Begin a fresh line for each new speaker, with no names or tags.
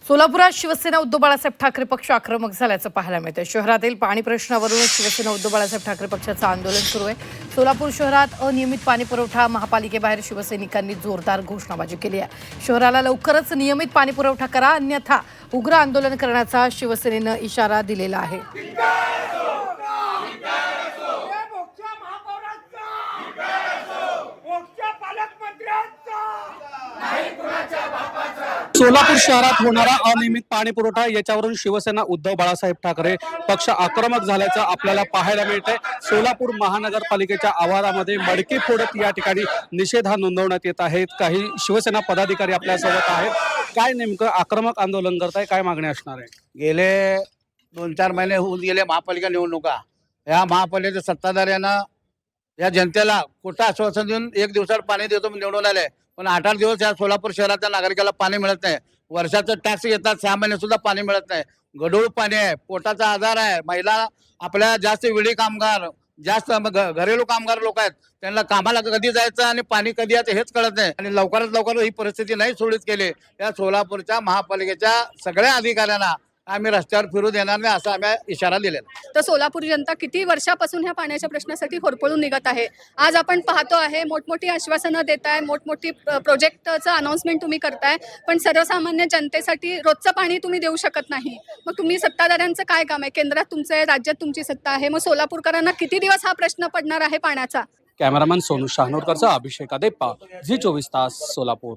सोलापुरात शिवसेना उद्धव बाळासाहेब ठाकरे पक्ष आक्रमक झाल्याचं पाहायला मिळतं। शहरातील पाणी प्रश्नावरूनच शिवसेना उद्धव बाळासाहेब ठाकरे पक्षाचं आंदोलन सुरू आहे। सोलापूर शहरात अनियमित पाणी पुरवठा महापालिकेबाहेर शिवसैनिकांनी जोरदार घोषणाबाजी केली आहे। शहराला लवकरच नियमित पाणी पुरवठा करा, अन्यथा उग्र आंदोलन करण्याचा शिवसेनेनं इशारा दिलेला आहे।
सोलापूर शहरात होणारा अनियमित पाणी पुरवठा याच्यावरून शिवसेना उद्धव बाळासाहेब ठाकरे पक्ष आक्रमक झाल्याचं आपल्याला पाहायला मिळतंय। सोलापूर महानगरपालिकेच्या आवारामध्ये मडकी फोडत या ठिकाणी निषेध हा नोंदवण्यात येत आहे। काही शिवसेना पदाधिकारी आपल्यासोबत आहेत। काय नेमकं आक्रमक आंदोलन करताय, काय मागणी असणार आहे?
गेले 2-4 महिने होऊन गेले महापालिका निवडणुका। या महापालिकेच्या सत्ताधाऱ्यांना या जनतेला खोटं आश्वासन देऊन 1 दिवसात पाणी देतो म्हणून निवडून आले, पण 8-8 दिवस या सोलापूर शहराच्या नागरिकाला पाणी मिळत नाही। वर्षाचं टॅक्स येतात, 6 महिने सुद्धा पाणी मिळत नाही। गढूळ पाणी आहे, पोटाचा आजार आहे। महिला आपल्या जास्त विडी कामगार, जास्त घरेलू कामगार लोक आहेत, त्यांना कामाला कधी जायचं आणि पाणी कधी यायचं हेच कळत नाही। आणि लवकरात लवकर ही परिस्थिती नाही सुरळीत केली या सोलापूरच्या महापालिकेच्या सगळ्या अधिकाऱ्यांना आम्ही रस्त्यावर फिरू देणार नाही असा आम्ही इशारा दिलेला।
तर सोलापूर जनता किती वर्षापासून ह्या पाण्याच्या प्रश्नासाठी होरपळून निघत आहे। आज आपण पाहतो आहे मोठमोठी आश्वासनं देत आहे, मोठमोठी प्रोजेक्टचं अनाउन्समेंट तुम्ही करताय, पण सर्वसामान्य जनतेसाठी रोजचं पाणी तुम्ही देऊ शकत नाही। मग तुम्ही सत्ताधाऱ्यांचं काय काम आहे? केंद्रात तुमचं आहे, राज्यात तुमची सत्ता आहे, मग सोलापूरकरांना किती दिवस हा प्रश्न पडणार आहे पाण्याचा?
कॅमेरामॅन सोनू शहानोरकरचा अभिषेक अदेप्पा, झी 24 तास, सोलापूर।